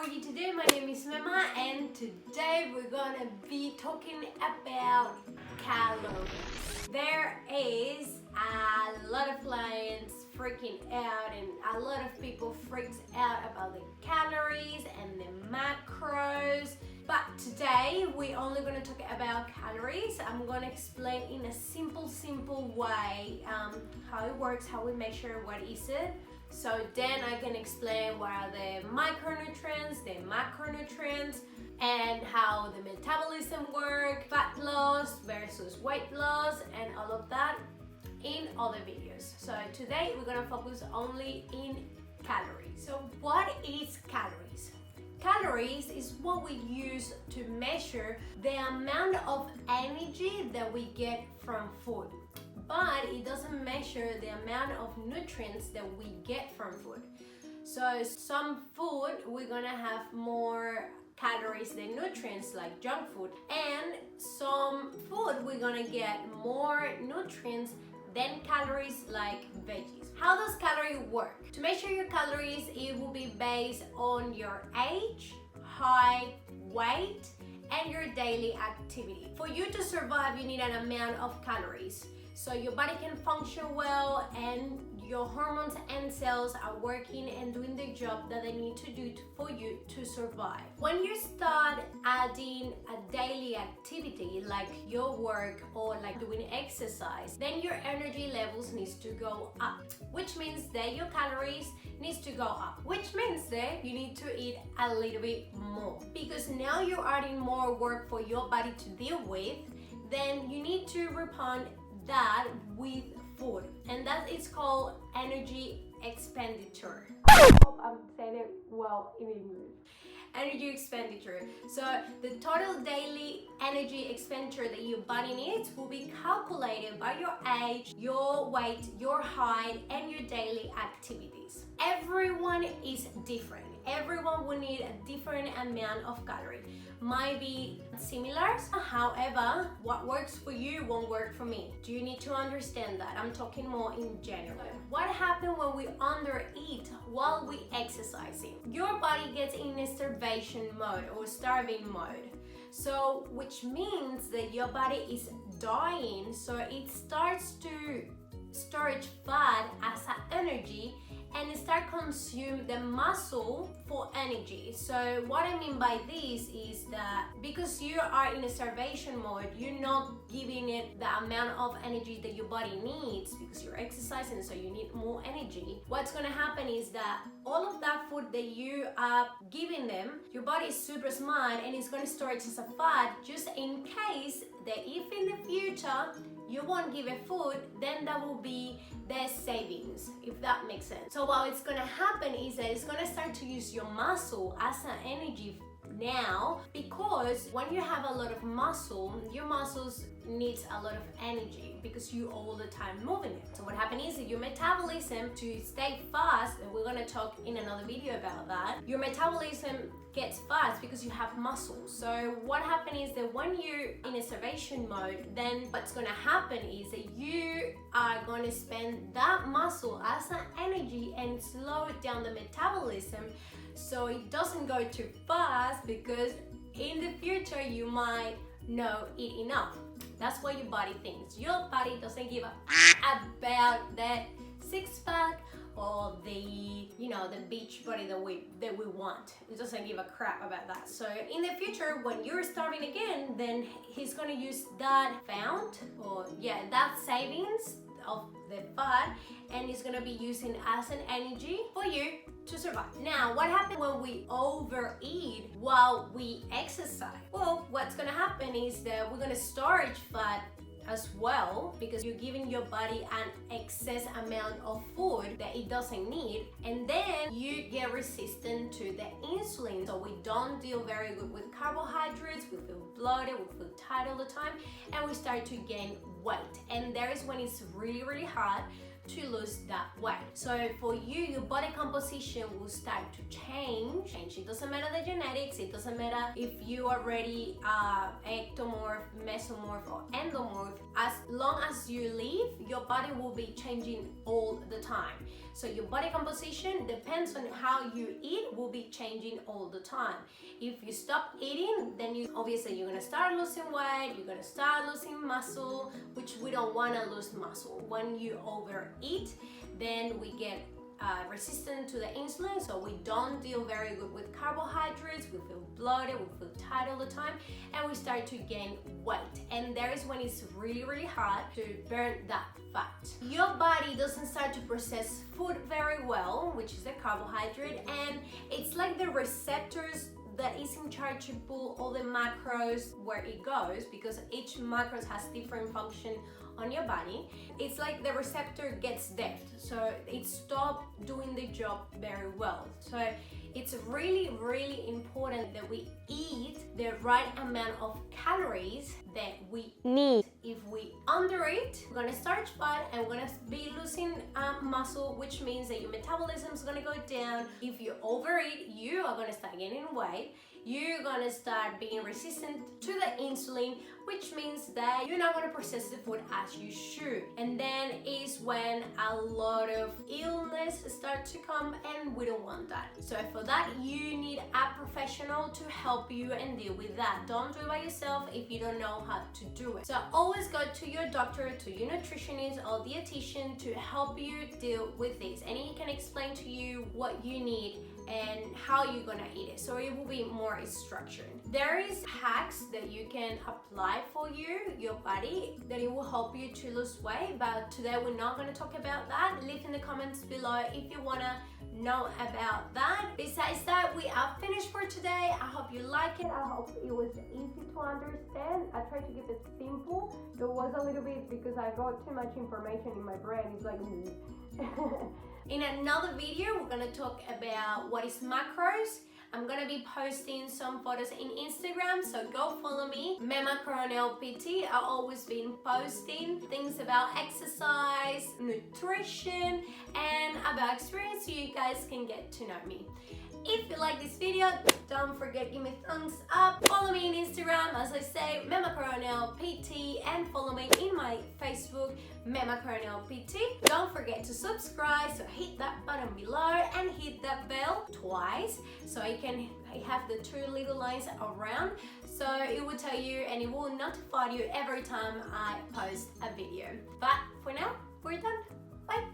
you today? My name is Mema and today we're gonna be talking about calories. There is a lot of clients freaking out and a lot of people freaks out about the calories and the macros. But today we're only gonna talk about calories. I'm gonna explain in a simple way how it works, how we measure what is it. So then I can explain what are the micronutrients, the macronutrients, and how the metabolism work, fat loss versus weight loss, and all of that in other videos. So today we're gonna focus only in calories. So what is calories? Calories is what we use to measure the amount of energy that we get from food. But it doesn't measure the amount of nutrients that we get from food. So some food, we're gonna have more calories than nutrients, like junk food, and some food we're gonna get more nutrients than calories, like veggies. How does calorie work? To measure your calories, it will be based on your age, height, weight, and your daily activity. For you to survive, you need an amount of calories so your body can function well and your hormones and cells are working and doing the job that they need to do for you to survive. When you start adding a daily activity like your work or like doing exercise, then your energy levels needs to go up, which means that your calories needs to go up, which means that you need to eat a little bit more, because now you're adding more work for your body to deal with. Then you need to respond that with food, and that is called energy expenditure. I hope I'm saying it well in English. Energy expenditure. So the total daily energy expenditure that your body needs will be calculated by your age, your weight, your height, and your daily activities. Everyone is different. Everyone will need a different amount of calories. Might be similar, however, what works for you won't work for me. Do you need to understand that? I'm talking more in general. What happens when we undereat while we exercising? Your body gets in a starvation mode or starving mode. So, which means that your body is dying, so it starts to storage fat as energy and start consume the muscle for energy. So what I mean by this is that because you are in a starvation mode, you're not giving it the amount of energy that your body needs because you're exercising, so you need more energy. What's gonna happen is that all of that food that you are giving them, your body is super smart and it's gonna store it as a fat just in case that if in the future you won't give it food, then that will be the savings, if that makes sense. So what it's gonna happen is that it's gonna start to use your muscle as an energy now, because when you have a lot of muscle, your muscles needs a lot of energy because you all the time moving it. So what happens is that your metabolism to stay fast, and we're gonna talk in another video about that, your metabolism gets fast because you have muscles. So what happens is that when you're in a starvation mode, then what's gonna happen is that you are gonna spend that muscle as an energy and slow down the metabolism so it doesn't go too fast, because in the future you might not eat enough. That's what your body thinks. Your body doesn't give a about that six-pack or the beach body that we want. It doesn't give a crap about that. So in the future, when you're starving again, then he's gonna use that that savings of the fat, and it's gonna be using as an energy for you to survive. Now, what happens when we overeat while we exercise? Well, what's gonna happen is that we're gonna storage fat as well, because you're giving your body an excess amount of food that it doesn't need, and then you get resistant to the insulin. So we don't deal very good with carbohydrates, we feel bloated, we feel tired all the time, and we start to gain weight. And there is when it's really hot, to lose that weight. So for you, your body composition will start to change. It doesn't matter the genetics, it doesn't matter if you are already ectomorph, mesomorph or endomorph. As long as you live, your body will be changing all the time. So your body composition depends on how you eat, will be changing all the time. If you stop eating, then obviously you're gonna start losing weight, you're gonna start losing muscle, which we don't wanna lose muscle. When you overeat, then we get resistant to the insulin, so we don't deal very good with carbohydrates, we feel bloated, we feel tired all the time, and we start to gain weight. And there is when it's really hard to burn that fat. Your body doesn't start to process food very well, which is the carbohydrate, and it's like the receptors that is in charge to pull all the macros where it goes, because each macros has different function on your body. It's like the receptor gets deaf, so it stopped doing the job very well. So it's really important that we eat the right amount of calories that we need. If we undereat, we're gonna start fat and we're gonna be losing muscle, which means that your metabolism is gonna go down. If you overeat, you are gonna start gaining weight. You're gonna start being resistant to the insulin, which means that you're not gonna process the food as you should. And then is when a lot of illness start to come, and we don't want that. So for that, you need a professional to help you and deal with that. Don't do it by yourself if you don't know how to do it. So always go to your doctor, to your nutritionist or dietitian to help you deal with this. And he can explain to you what you need and how you're gonna eat it, so it will be more structured. There is hacks that you can apply for your body that it will help you to lose weight, but today we're not gonna talk about that. Leave in the comments below if you wanna know about that. Besides that, we are finished for today. I hope you like it. I hope it was easy to understand. I tried to keep it simple. It was a little bit because I got too much information in my brain. It's like in another video, we're gonna talk about what is macros. I'm gonna be posting some photos in Instagram, so go follow me, Mema Coronel PT. I've always been posting things about exercise, nutrition, and about experience so you guys can get to know me. If you like this video, don't forget give me thumbs up. Follow me on Instagram, as I say, Mema Coronel PT, and follow me in my Facebook, Mema Coronel PT. Don't forget to subscribe, so hit that button below and hit that bell twice so you can have the two little lines around, so it will tell you and it will notify you every time I post a video. But for now, we're done. Bye.